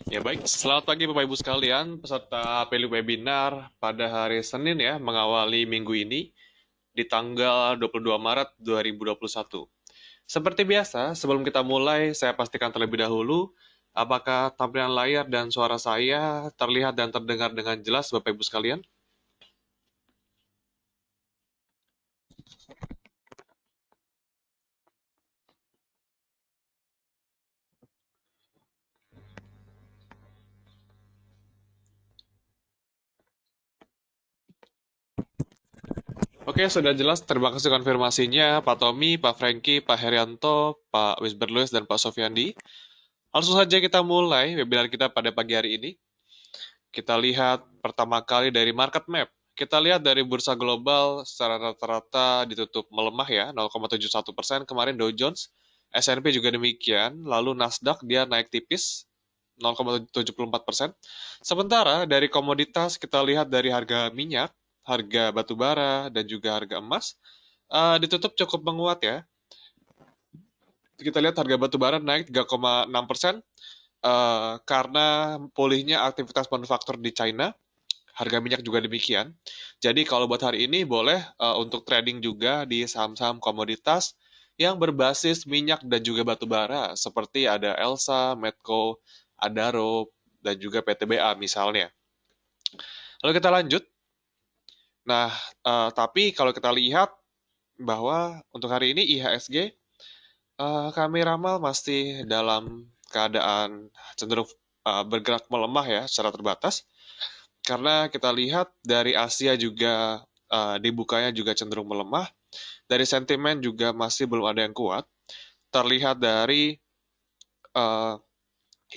Ya baik, selamat pagi Bapak Ibu sekalian, peserta pilih webinar pada hari Senin ya, mengawali minggu ini di tanggal 22 Maret 2021. Seperti biasa, sebelum kita mulai, saya pastikan terlebih dahulu apakah tampilan layar dan suara saya terlihat dan terdengar dengan jelas Bapak Ibu sekalian. Oke, sudah jelas. Terima kasih konfirmasinya Pak Tommy, Pak Franky, Pak Herianto, Pak Wisberluis, dan Pak Sofiandi. Langsung saja kita mulai webinar kita pada pagi hari ini. Kita lihat pertama kali dari market map. Kita lihat dari bursa global secara rata-rata ditutup melemah ya, 0,71%. Kemarin Dow Jones, S&P juga demikian. Lalu Nasdaq dia naik tipis, 0,74%. Sementara dari komoditas kita lihat dari harga minyak, harga batu bara, dan juga harga emas, ditutup cukup menguat ya. Kita lihat harga batu bara naik 3,6%, karena pulihnya aktivitas manufaktur di China. Harga minyak juga demikian. Jadi kalau buat hari ini boleh untuk trading juga di saham-saham komoditas yang berbasis minyak dan juga batu bara seperti ada Elsa, Medco, Adaro, dan juga PTBA misalnya. Lalu kita lanjut. Nah, tapi kalau kita lihat bahwa untuk hari ini IHSG kami ramal masih dalam keadaan cenderung bergerak melemah ya secara terbatas. Karena kita lihat dari Asia juga dibukanya juga cenderung melemah, dari sentimen juga masih belum ada yang kuat. Terlihat dari uh,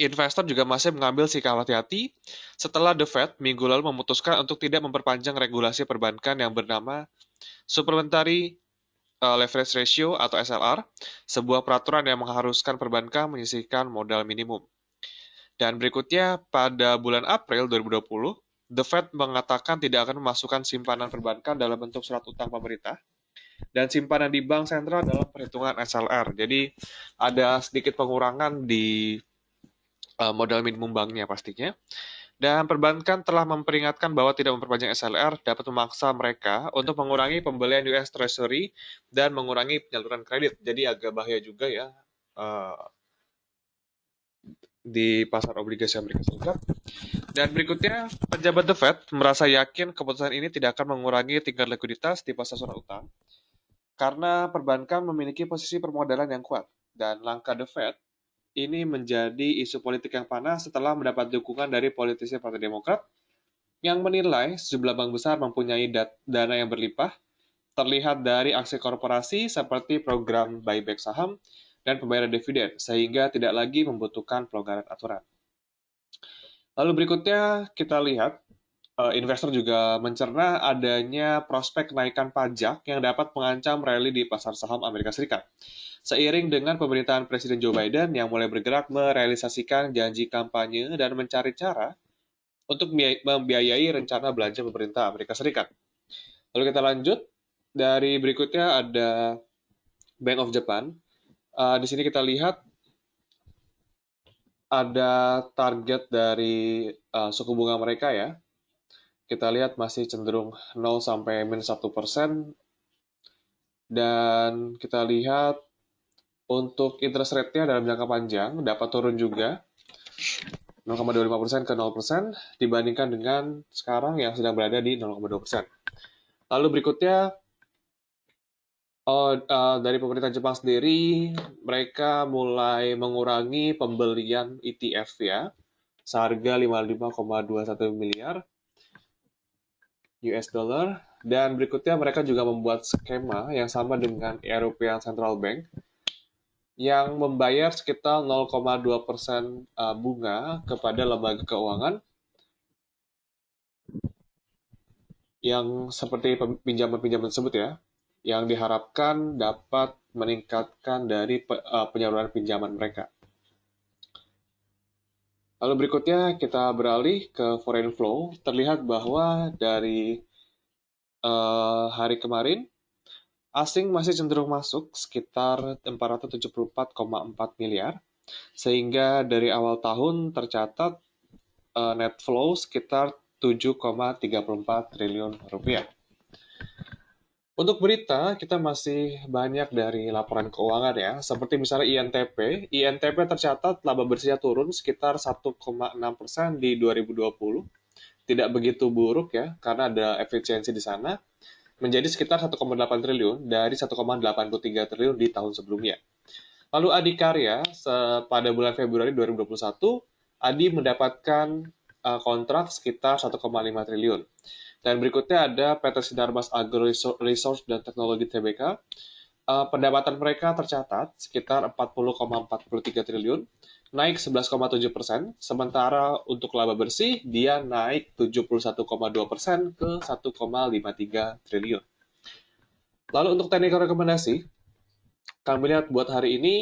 investor juga masih mengambil sikap hati-hati setelah The Fed minggu lalu memutuskan untuk tidak memperpanjang regulasi perbankan yang bernama Supplementary Leverage Ratio atau SLR, sebuah peraturan yang mengharuskan perbankan menyisihkan modal minimum. Dan berikutnya, pada bulan April 2020, The Fed mengatakan tidak akan memasukkan simpanan perbankan dalam bentuk surat utang pemerintah dan simpanan di bank sentral dalam perhitungan SLR. Jadi ada sedikit pengurangan di modal minimum banknya pastinya. Dan perbankan telah memperingatkan bahwa tidak memperpanjang SLR dapat memaksa mereka untuk mengurangi pembelian US Treasury dan mengurangi penyaluran kredit. Jadi agak bahaya juga ya di pasar obligasi Amerika Serikat. Dan berikutnya, pejabat The Fed merasa yakin keputusan ini tidak akan mengurangi tingkat likuiditas di pasar surat utang karena perbankan memiliki posisi permodalan yang kuat. Dan langkah The Fed ini menjadi isu politik yang panas setelah mendapat dukungan dari politisi Partai Demokrat yang menilai sejumlah bank besar mempunyai dana yang berlimpah, terlihat dari aksi korporasi seperti program buyback saham dan pembayaran dividen, sehingga tidak lagi membutuhkan pelonggaran aturan. Lalu berikutnya kita lihat investor juga mencerna adanya prospek kenaikan pajak yang dapat mengancam rally di pasar saham Amerika Serikat. Seiring dengan pemerintahan Presiden Joe Biden yang mulai bergerak merealisasikan janji kampanye dan mencari cara untuk membiayai rencana belanja pemerintah Amerika Serikat. Lalu kita lanjut, dari berikutnya ada Bank of Japan. Di sini kita lihat ada target dari suku bunga mereka ya. Kita lihat masih cenderung 0 sampai minus 1%. Dan kita lihat untuk interest rate-nya dalam jangka panjang dapat turun juga 0,25% ke 0% dibandingkan dengan sekarang yang sedang berada di 0,2%. Lalu berikutnya dari pemerintah Jepang sendiri, mereka mulai mengurangi pembelian ETF ya, seharga 55,21 miliar US dollar. Dan berikutnya mereka juga membuat skema yang sama dengan European Central Bank yang membayar sekitar 0,2% bunga kepada lembaga keuangan yang seperti pinjaman-pinjaman tersebut ya, yang diharapkan dapat meningkatkan dari penyaluran pinjaman mereka. Lalu berikutnya kita beralih ke foreign flow. Terlihat bahwa dari hari kemarin, asing masih cenderung masuk sekitar 474,4 miliar. Sehingga dari awal tahun tercatat net flow sekitar 7,34 triliun rupiah. Untuk berita, kita masih banyak dari laporan keuangan ya, seperti misalnya INTP. INTP tercatat laba bersihnya turun sekitar 1,6% di 2020. Tidak begitu buruk ya, karena ada efisiensi di sana, menjadi sekitar 1,8 triliun dari 1,83 triliun di tahun sebelumnya. Lalu Adikarya, pada bulan Februari 2021, Adi mendapatkan kontrak sekitar 1,5 triliun. Dan berikutnya ada PT Sinarmas Agro Resource dan Teknologi Tbk. Pendapatan mereka tercatat sekitar 40,43 triliun, naik 11,7%, sementara untuk laba bersih dia naik 71,2% ke 1,53 triliun. Lalu untuk technical rekomendasi, kami lihat buat hari ini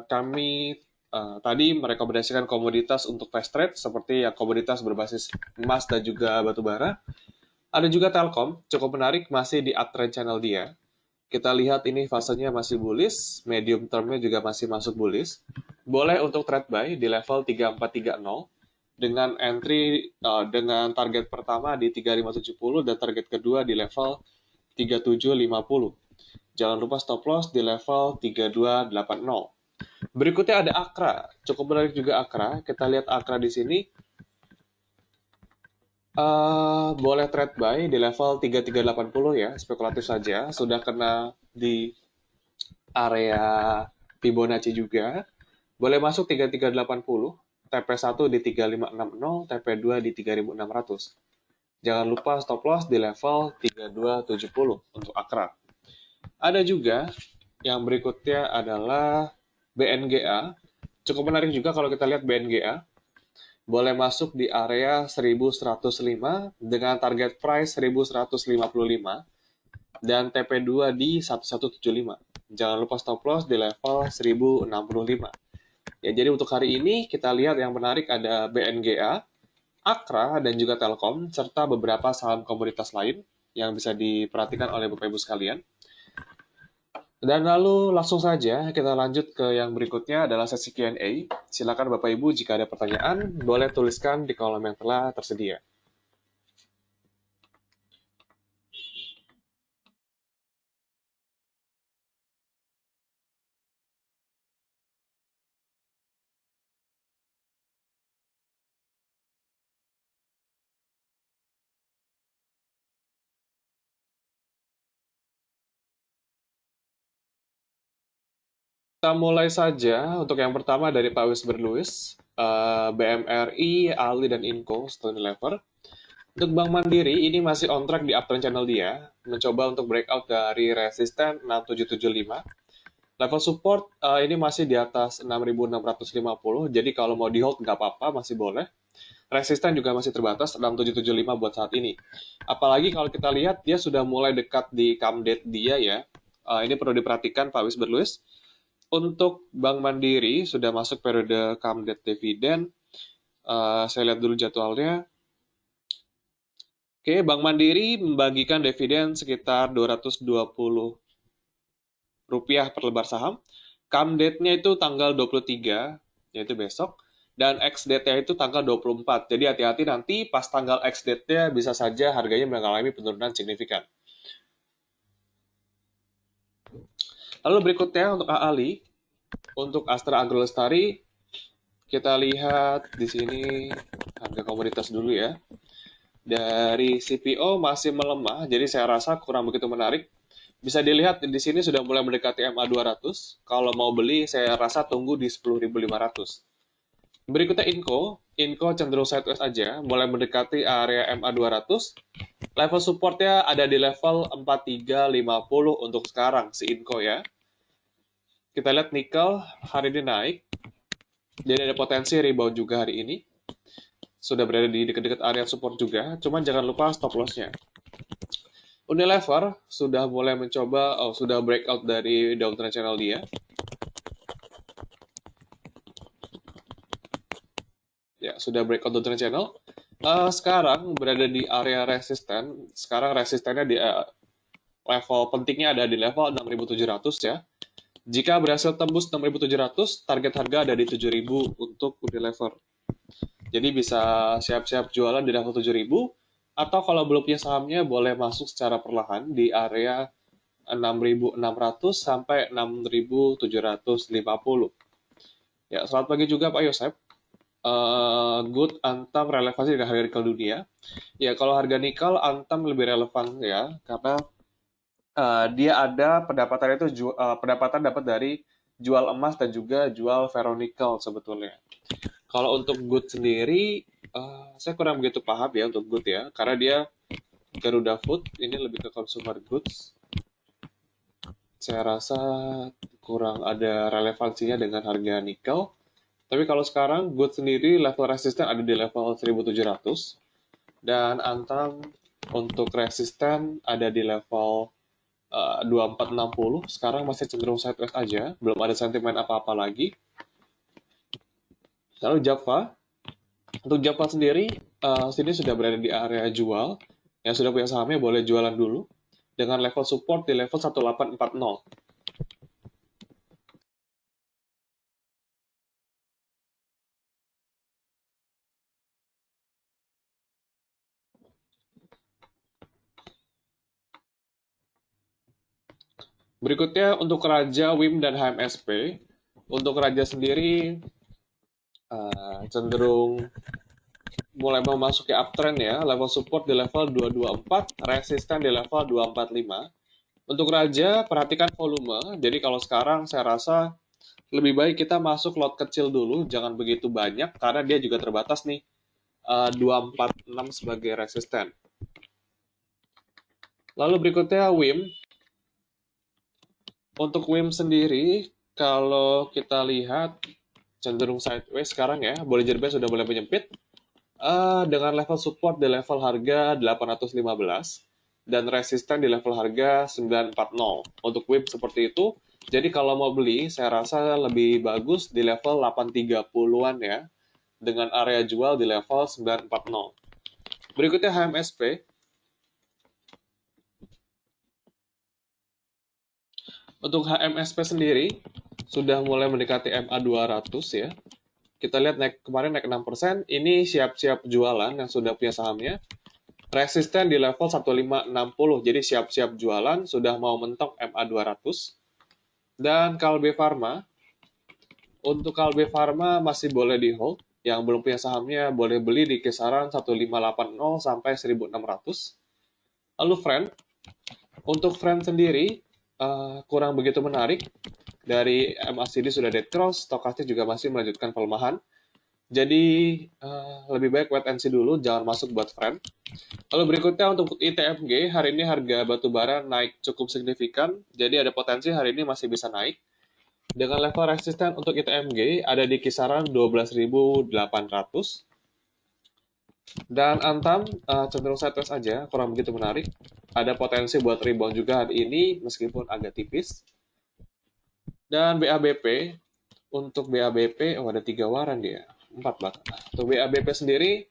kami tadi merekomendasikan komoditas untuk fast trade seperti yang komoditas berbasis emas dan juga batu bara. Ada juga Telkom, cukup menarik, masih di uptrend channel dia. Kita lihat ini fasenya masih bullish, medium termnya juga masih masuk bullish. Boleh untuk trade buy di level 3430 dengan entry dengan target pertama di 3570 dan target kedua di level 3750. Jangan lupa stop loss di level 3280. Berikutnya ada Akra, cukup menarik juga Akra. Kita lihat Akra di sini. Boleh trade buy di level 3380 ya, spekulatif saja. Sudah kena di area Fibonacci juga. Boleh masuk 3380, TP1 di 3560, TP2 di 3600. Jangan lupa stop loss di level 3270 untuk Akra. Ada juga yang berikutnya adalah BNGA. Cukup menarik juga kalau kita lihat BNGA. Boleh masuk di area 1105 dengan target price 1155 dan TP2 di 1175. Jangan lupa stop loss di level 1065. Ya, jadi untuk hari ini kita lihat yang menarik ada BNGA, Akra, dan juga Telkom, serta beberapa saham komoditas lain yang bisa diperhatikan oleh Bapak Ibu sekalian. Dan lalu langsung saja kita lanjut ke yang berikutnya adalah sesi Q&A. Silakan Bapak Ibu jika ada pertanyaan, boleh tuliskan di kolom yang telah tersedia. Kita mulai saja untuk yang pertama dari Pak Wisber Lewis, BMRI, Ali, dan Inco, Stone Lever. Untuk Bank Mandiri, ini masih on track di uptrend channel dia, mencoba untuk breakout dari resisten 6775. Level support ini masih di atas 6650, jadi kalau mau di hold nggak apa-apa, masih boleh. Resisten juga masih terbatas 6775 buat saat ini. Apalagi kalau kita lihat dia sudah mulai dekat di come date dia ya. Ini perlu diperhatikan Pak Wisber Lewis. Untuk Bank Mandiri sudah masuk periode come date dividen. Saya lihat dulu jadwalnya. Oke, Bank Mandiri membagikan dividen sekitar 220 rupiah per lembar saham. Come date-nya itu tanggal 23, yaitu besok. Dan ex-date-nya itu tanggal 24. Jadi hati-hati nanti pas tanggal ex-date-nya bisa saja harganya mengalami penurunan signifikan. Lalu berikutnya untuk AALI, untuk Astra Agro Lestari, kita lihat di sini harga komoditas dulu ya. Dari CPO masih melemah, jadi saya rasa kurang begitu menarik. Bisa dilihat di sini sudah mulai mendekati MA 200. Kalau mau beli, saya rasa tunggu di 10.500. Berikutnya Inco cenderung sideways aja, mulai mendekati area MA 200. Level supportnya ada di level 4350 untuk sekarang, si Inco ya. Kita lihat nikel hari ini naik, jadi ada potensi rebound juga hari ini. Sudah berada di dekat-dekat area support juga, cuman jangan lupa stop loss-nya. Unilever sudah mulai mencoba, sudah breakout dari downtrend channel dia. Ya, sudah breakout downtrend channel. Sekarang berada di area resisten. Sekarang resistennya di level pentingnya ada di level 6.700 ya. Jika berhasil tembus 6.700, target harga ada di 7.000 untuk Unilever. Jadi bisa siap-siap jualan di level 7.000, atau kalau belum punya sahamnya boleh masuk secara perlahan di area 6.600 sampai 6.750. Ya, selamat pagi juga Pak Yosep. Good Antam relevansi dengan harga nikel dunia. Ya, kalau harga nikel Antam lebih relevan ya, karena dia ada pendapatan itu pendapatan dapat dari jual emas dan juga jual ferronikel sebetulnya. Kalau untuk Good sendiri, saya kurang begitu paham ya untuk Good ya, karena dia Garuda Food ini lebih ke consumer goods. Saya rasa kurang ada relevansinya dengan harga nikel. Tapi kalau sekarang Good sendiri level resisten ada di level 1.700 dan Antam untuk resisten ada di level 2460. Sekarang masih cenderung sideways aja, belum ada sentimen apa-apa lagi. Lalu Java, untuk Java sendiri sini sudah berada di area jual. Yang sudah punya sahamnya boleh jualan dulu dengan level support di level 1840. Berikutnya untuk Raja, WIM, dan HMSP. Untuk Raja sendiri cenderung mulai memasuki uptrend ya, level support di level 224, resisten di level 245. Untuk Raja, perhatikan volume. Jadi kalau sekarang saya rasa lebih baik kita masuk lot kecil dulu, jangan begitu banyak, karena dia juga terbatas nih, 246 sebagai resisten. Lalu berikutnya WIM. Untuk WIM sendiri, kalau kita lihat cenderung sideways sekarang ya, boleh jadi sudah mulai menyempit, dengan level support di level harga 815 dan resisten di level harga 940. Untuk WIB seperti itu. Jadi kalau mau beli, saya rasa lebih bagus di level 830-an ya, dengan area jual di level 940. Berikutnya HMSP. Untuk HMSP sendiri, sudah mulai mendekati MA 200 ya. Kita lihat kemarin naik 6%, ini siap-siap jualan yang sudah punya sahamnya. Resisten di level 1560, jadi siap-siap jualan, sudah mau mentok MA 200. Dan Kalbe Pharma, untuk Kalbe Pharma masih boleh di hold, yang belum punya sahamnya boleh beli di kisaran 1580 sampai 1600. Lalu Friend, untuk Friend sendiri kurang begitu menarik, dari MACD sudah dead cross, stokastik juga masih melanjutkan pelemahan. Jadi lebih baik wait and see dulu, jangan masuk buat Friend. Lalu berikutnya untuk ITMG, hari ini harga batubara naik cukup signifikan, jadi ada potensi hari ini masih bisa naik. Dengan level resisten untuk ITMG ada di kisaran 12.800. Dan Antam cenderung sideways aja, kurang begitu menarik. Ada potensi buat rebound juga hari ini, meskipun agak tipis. Dan BABP, untuk BABP, ada 3 waran dia, 4 bahkan. Untuk BABP sendiri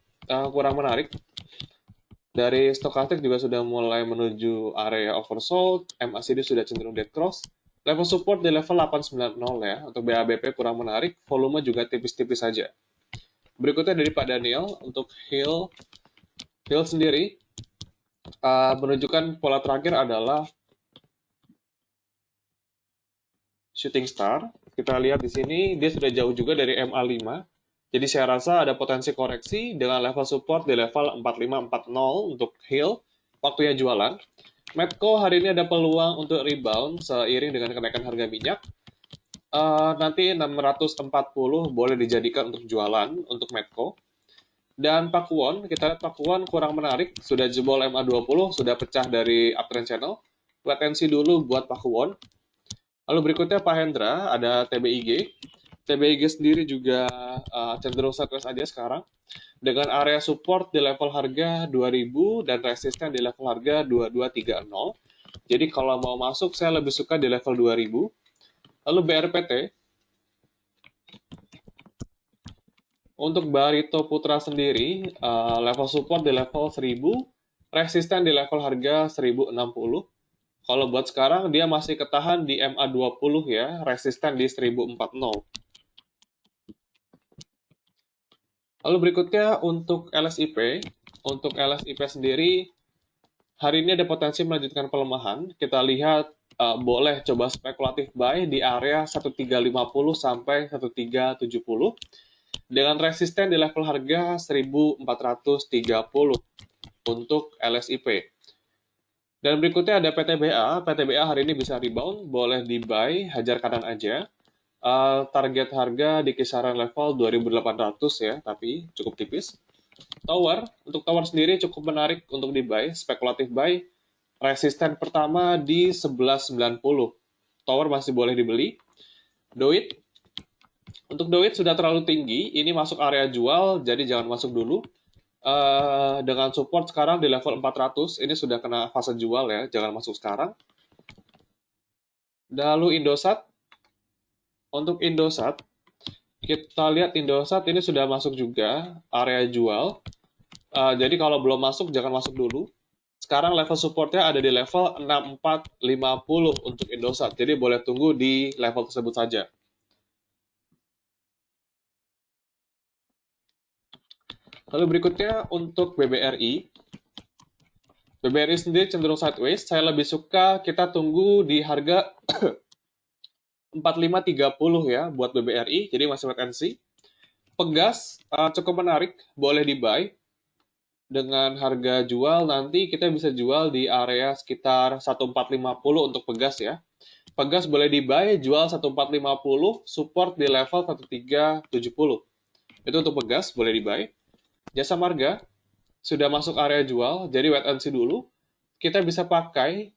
kurang menarik. Dari stokastik juga sudah mulai menuju area oversold, MACD sudah cenderung dead cross. Level support di level 890 ya. Untuk BABP kurang menarik, volume juga tipis-tipis saja. Berikutnya dari Pak Daniel, untuk Hill sendiri menunjukkan pola terakhir adalah shooting star. Kita lihat di sini, dia sudah jauh juga dari MA5. Jadi saya rasa ada potensi koreksi dengan level support di level 4540 untuk Hill, waktunya jualan. Medco hari ini ada peluang untuk rebound seiring dengan kenaikan harga minyak. Nanti 640 boleh dijadikan untuk jualan untuk Medco. Dan Pakuwon, kita lihat Pakuwon kurang menarik, sudah jebol MA20, sudah pecah dari uptrend channel. Wait and see dulu buat Pakuwon. Lalu berikutnya Pak Hendra, ada TBIG. TBIG sendiri juga cenderung sideways aja sekarang, dengan area support di level harga 2000 dan resisten di level harga 2230. Jadi kalau mau masuk saya lebih suka di level 2000. Lalu BRPT, untuk Barito Putra sendiri level support di level 1000, resisten di level harga 1060. Kalau buat sekarang dia masih ketahan di MA20 ya, resisten di 1040. Lalu berikutnya untuk LSIP. Untuk LSIP sendiri hari ini ada potensi melanjutkan pelemahan. Kita lihat boleh coba spekulatif buy di area 1350 sampai 1370 dengan resisten di level harga 1430 untuk LSIP. Dan berikutnya ada PTBA. PTBA hari ini bisa rebound, boleh di buy, hajar kanan aja. Target harga di kisaran level 2800 ya, tapi cukup tipis. Untuk tower sendiri cukup menarik untuk di buy, spekulatif buy. Resisten pertama di 1190. Tower masih boleh dibeli. Doit, untuk Doit sudah terlalu tinggi, ini masuk area jual, jadi jangan masuk dulu. Dengan support sekarang di level 400, ini sudah kena fase jual ya, jangan masuk sekarang. Lalu Indosat, untuk Indosat, kita lihat Indosat ini sudah masuk juga area jual. Jadi kalau belum masuk, jangan masuk dulu. Sekarang level supportnya ada di level 6450 untuk Indosat, jadi boleh tunggu di level tersebut saja. Lalu berikutnya untuk BBRI. BBRI sendiri cenderung sideways, saya lebih suka kita tunggu di harga 4530 ya buat BBRI, jadi masih wait and see. Pegas cukup menarik, boleh di buy. Dengan harga jual nanti kita bisa jual di area sekitar 1450 untuk Pegas ya. Pegas boleh di buy, jual 1450, support di level 1370. Itu untuk Pegas, boleh di buy. Jasa Marga sudah masuk area jual, jadi wait and see dulu. Kita bisa pakai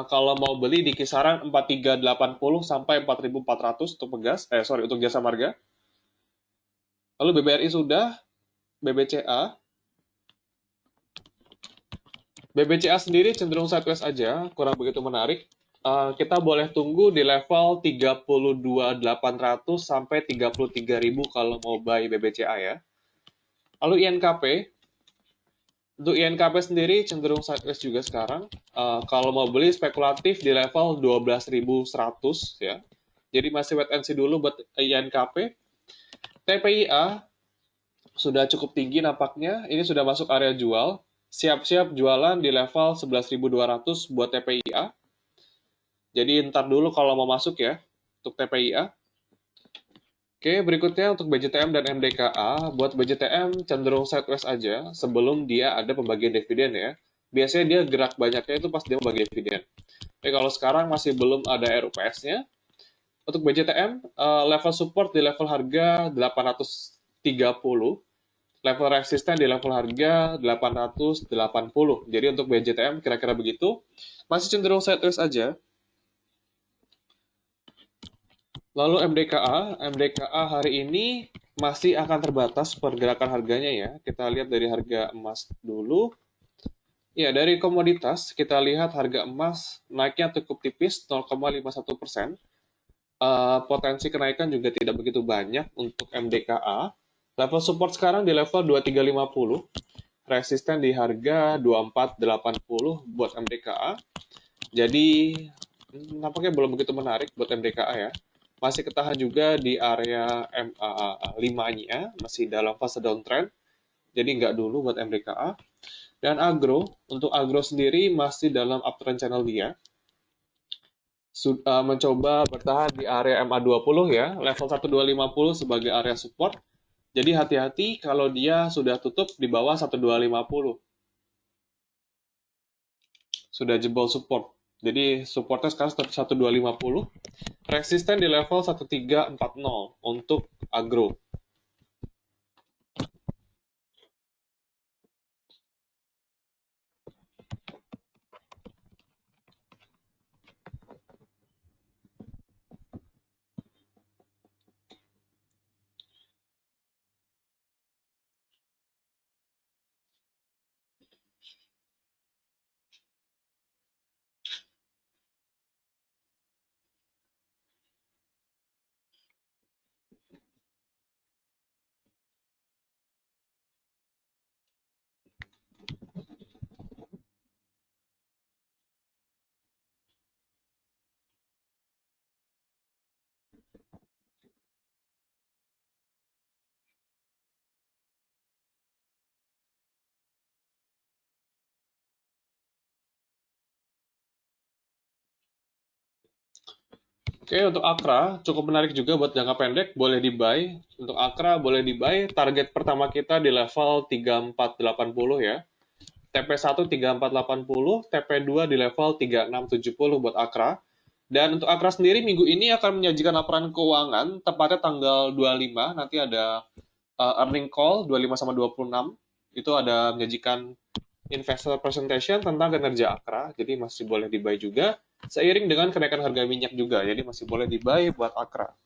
kalau mau beli di kisaran 4380 sampai 4400 untuk Pegas, untuk Jasa Marga. Lalu BBRI sudah, BBCA. BBCA sendiri cenderung sideways aja, kurang begitu menarik. Kita boleh tunggu di level 32.800 sampai 33.000 kalau mau buy BBCA ya. Lalu INKP, untuk INKP sendiri cenderung sideways juga sekarang. Kalau mau beli spekulatif di level 12.100 ya. Jadi masih wait and see dulu buat INKP. TPIA sudah cukup tinggi nampaknya. Ini sudah masuk area jual. Siap-siap jualan di level 11.200 buat TPIA. Jadi ntar dulu kalau mau masuk ya untuk TPIA. Oke, berikutnya untuk BJTM dan MDKA. Buat BJTM cenderung sideways aja sebelum dia ada pembagian dividen ya. Biasanya dia gerak banyaknya itu pas dia membagi dividen. Oke, kalau sekarang masih belum ada RUPS-nya. Untuk BJTM, level support di level harga 830. Level resisten di level harga 880. Jadi untuk BJTM kira-kira begitu. Masih cenderung sideways aja. Lalu MDKA hari ini masih akan terbatas pergerakan harganya ya. Kita lihat dari harga emas dulu. Ya, dari komoditas kita lihat harga emas naiknya cukup tipis 0,51%. Potensi kenaikan juga tidak begitu banyak untuk MDKA. Level support sekarang di level 2350. Resisten di harga 2480 buat MDKA. Jadi nampaknya belum begitu menarik buat MDKA ya. Masih ketahan juga di area MA5-nya, masih dalam fase downtrend. Jadi nggak dulu buat MDKA. Dan untuk agro sendiri masih dalam uptrend channel dia. Mencoba bertahan di area MA20 ya, level 1250 sebagai area support. Jadi hati-hati kalau dia sudah tutup di bawah 1250. Sudah jebol support. Jadi supportnya sekarang 1250. Resisten di level 1340 untuk agro. Oke, untuk Akra cukup menarik juga buat jangka pendek, boleh di-buy. Untuk Akra boleh di-buy, target pertama kita di level 3480 ya. TP1 3480, TP2 di level 3670 buat Akra. Dan untuk Akra sendiri minggu ini akan menyajikan laporan keuangan tepatnya tanggal 25, nanti ada earning call 25 sama 26. Itu ada menyajikan investor presentation tentang kinerja Akra, jadi masih boleh di-buy juga. Seiring dengan kenaikan harga minyak juga, jadi masih boleh di-buy buat Akra.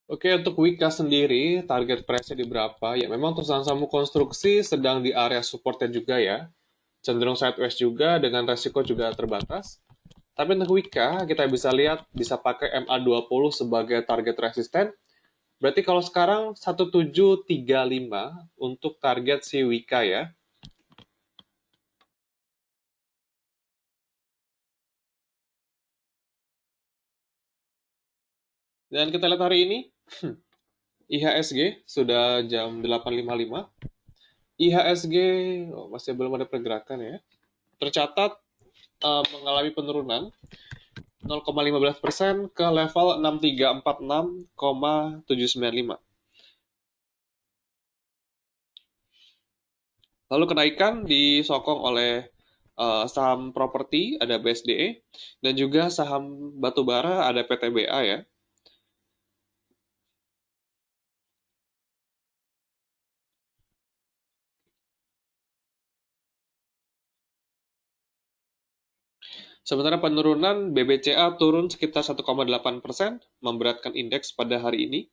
Oke, untuk Wika sendiri, target price-nya di berapa? Ya, memang untuk saham-saham konstruksi sedang di area supportnya juga ya. Cenderung sideways juga, dengan resiko juga terbatas. Tapi untuk Wika, kita bisa lihat, bisa pakai MA20 sebagai target resisten. Berarti kalau sekarang 1735 untuk target si Wika ya. Dan kita lihat hari ini, IHSG sudah jam 8.55. IHSG masih belum ada pergerakan ya. Tercatat mengalami penurunan 0,15% ke level 6346,795. Lalu kenaikan disokong oleh saham properti ada BSDE dan juga saham batubara ada PTBA ya. Sementara penurunan BBCA turun sekitar 1,8%, memberatkan indeks pada hari ini.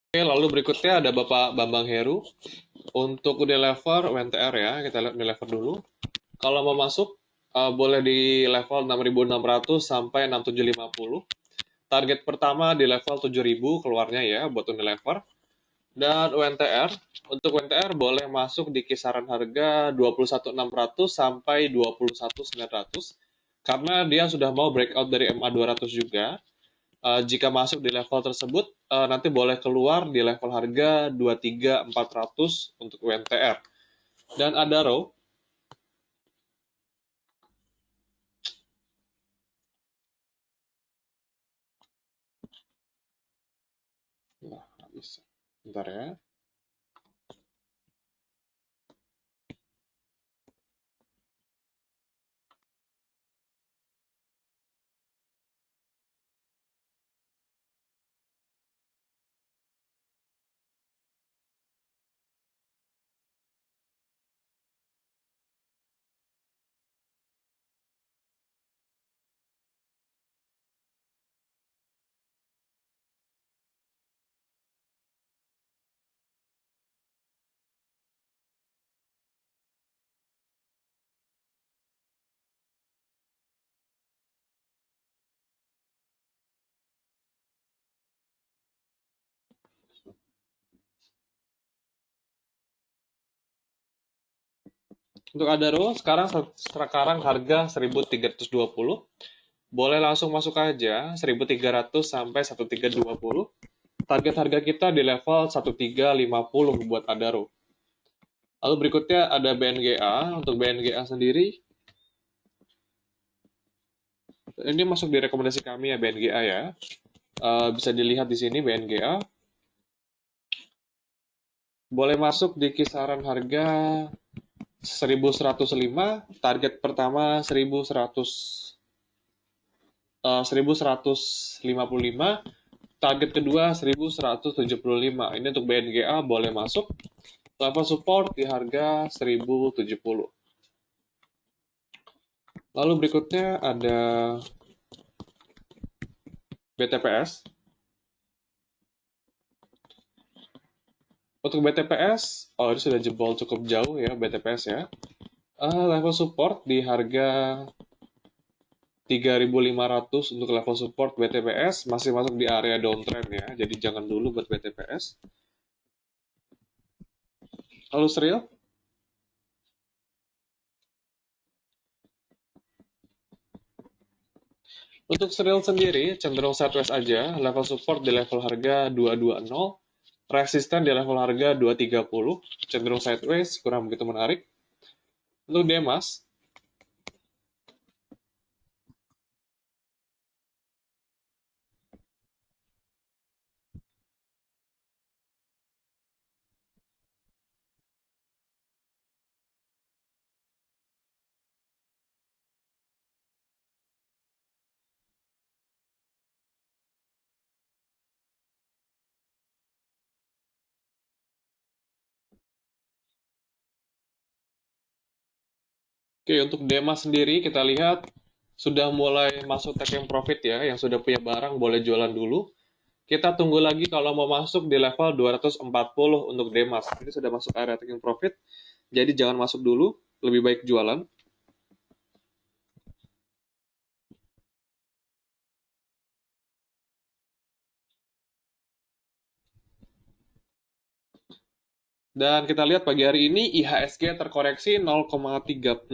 Oke, lalu berikutnya ada Bapak Bambang Heru. Untuk Unilever WNTR ya, kita lihat Unilever dulu. Kalau mau masuk, boleh di level 6.600 sampai 6.750. Target pertama di level 7.000 keluarnya ya buat Unilever. Dan UNTR, untuk UNTR boleh masuk di kisaran harga 21.600 sampai 21.900 karena dia sudah mau breakout dari MA 200 juga. Jika masuk di level tersebut, nanti boleh keluar di level harga 23.400 untuk UNTR. Dan Adaro, nah, nggak bisa. Bentar ya. Untuk Adaro, sekarang harga 1.320. Boleh langsung masuk aja, 1.300 sampai 1.320. Target harga kita di level 1.350 buat Adaro. Lalu berikutnya ada BNGA. Untuk BNGA sendiri, ini masuk di rekomendasi kami ya BNGA ya. Bisa dilihat di sini BNGA. Boleh masuk di kisaran harga 1.105, target pertama 1.155, target kedua 1.175. Ini untuk BNGA boleh masuk. Level support di harga 1.070. Lalu berikutnya ada BTPS. Untuk BTPS, oh ini sudah jebol cukup jauh ya BTPS ya. Level support di harga 3.500 untuk level support BTPS masih masuk di area downtrend ya. Jadi jangan dulu buat BTPS. Lalu serial, untuk serial sendiri cenderung sideways aja. Level support di level harga 220, resisten di level harga 230, cenderung sideways, kurang begitu menarik. Untuk Demas, oke, untuk Demas sendiri kita lihat sudah mulai masuk taking profit ya, yang sudah punya barang boleh jualan dulu. Kita tunggu lagi kalau mau masuk di level 240 untuk Demas. Ini sudah masuk area taking profit, jadi jangan masuk dulu, lebih baik jualan. Dan kita lihat pagi hari ini IHSG terkoreksi 0,26%,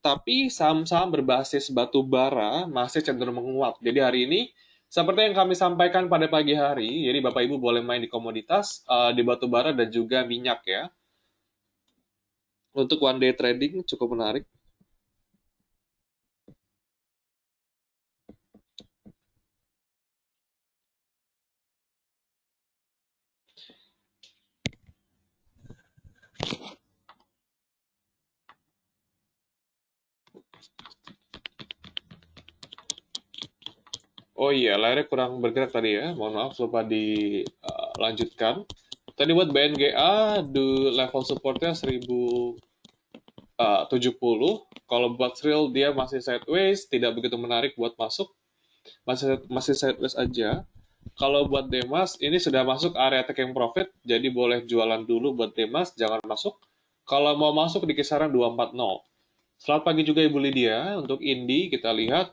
tapi saham-saham berbasis batu bara masih cenderung menguat. Jadi hari ini seperti yang kami sampaikan pada pagi hari, jadi Bapak Ibu boleh main di komoditas, di batu bara dan juga minyak ya. Untuk one day trading cukup menarik. Oh iya, layarnya kurang bergerak tadi ya. Mohon maaf, lupa dilanjutkan. Tadi buat BNGA, di level supportnya 1.070. Kalau buat Thrill, dia masih sideways, tidak begitu menarik buat masuk. Masih sideways aja. Kalau buat Demas, ini sudah masuk area taking profit, jadi boleh jualan dulu buat Demas, jangan masuk. Kalau mau masuk di kisaran 240. Selamat pagi juga Ibu Lydia. Untuk Indi kita lihat.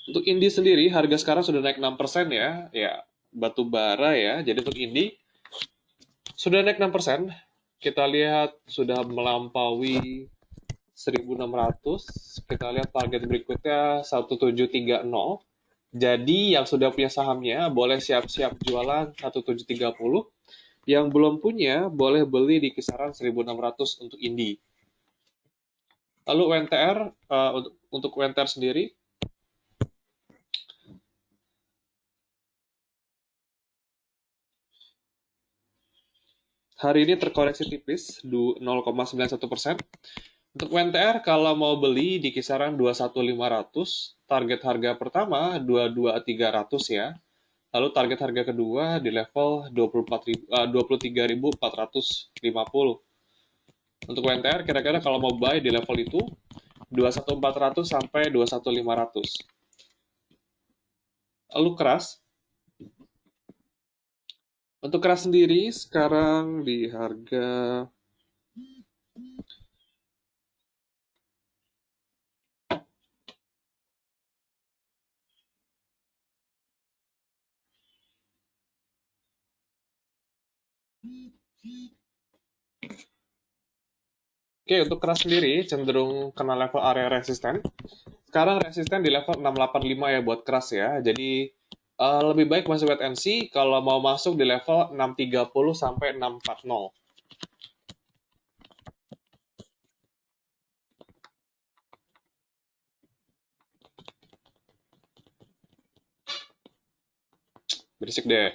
Untuk Indi sendiri, harga sekarang sudah naik 6% ya. Ya, batu bara ya. Jadi untuk Indi, sudah naik 6%. Kita lihat sudah melampaui 1.600. Kita lihat target berikutnya 1730. Jadi yang sudah punya sahamnya boleh siap-siap jualan 1730. Yang belum punya boleh beli di kisaran 1.600 untuk Indi. Lalu UNTR, untuk UNTR sendiri, hari ini terkoreksi tipis 0,91%. Untuk UNTR kalau mau beli di kisaran 21.500, target harga pertama 22.300 ya. Lalu target harga kedua di level 23.450. Untuk UNTR kira-kira kalau mau buy di level itu 21.400 sampai 21.500. Lalu keras, untuk keras sendiri sekarang di harga. Oke, untuk keras sendiri cenderung kena level area resisten. Sekarang resisten di level 685 ya buat keras ya. Jadi lebih baik masih wait and see kalau mau masuk di level 630 sampai 640. Berisik deh.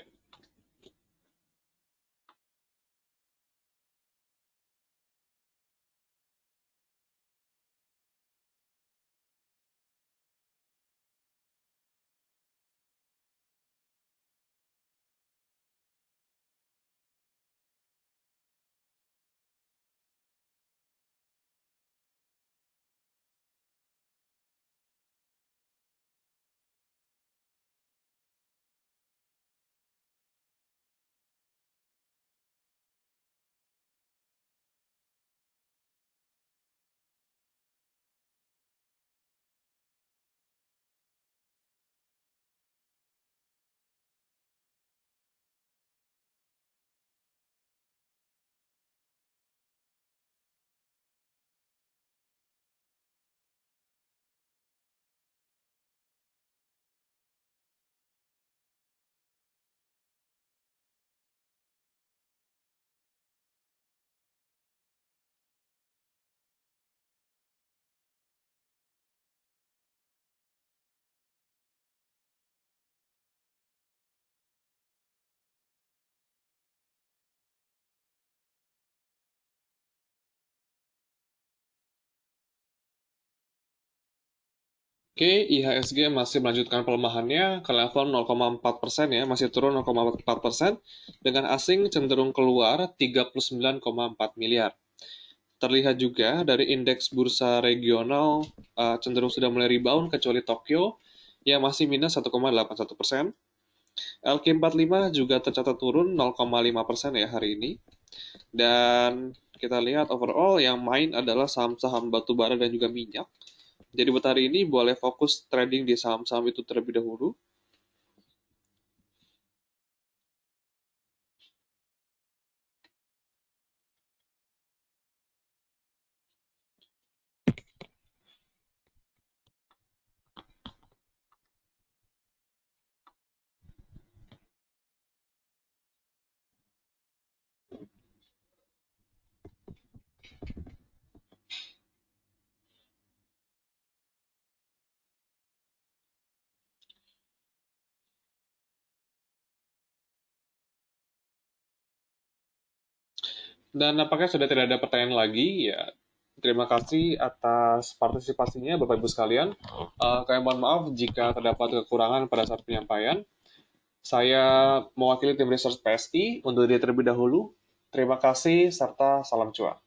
Oke, IHSG masih melanjutkan pelemahannya ke level 0,4% ya, masih turun 0,4%, dengan asing cenderung keluar 39,4 miliar. Terlihat juga dari indeks bursa regional cenderung sudah mulai rebound kecuali Tokyo yang masih minus 1,81%. LQ45 juga tercatat turun 0,5% ya hari ini. Dan kita lihat overall yang main adalah saham-saham batubara dan juga minyak. Jadi buat hari ini boleh fokus trading di saham-saham itu terlebih dahulu. Dan apakah sudah tidak ada pertanyaan lagi? Ya, terima kasih atas partisipasinya Bapak Ibu sekalian. Kami mohon maaf jika terdapat kekurangan pada saat penyampaian. Saya mewakili tim research PSI untuk diri terlebih dahulu. Terima kasih serta salam cuan.